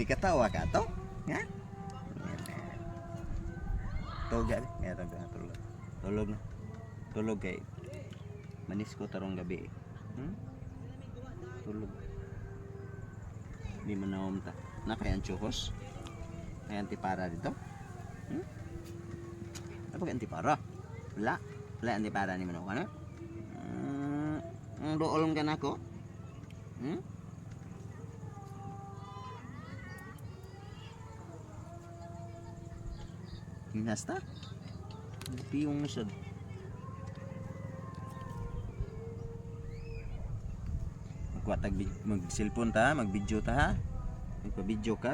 Ikatawa ka to? Ha? Tulog gabi. Tulog. Tulog na. Tulog kay manis ko tarong gabi. Tulog. Di manawam ta. Nakay ang chukos. May antipara dito. Ano ba antipara? Wala. Wala antipara ni manok ano? Doolong ka na ko? Hinasta? Piyong musod. Magkwatag mag-cellphone ta, mag-video ta ha. Magpa-video ka,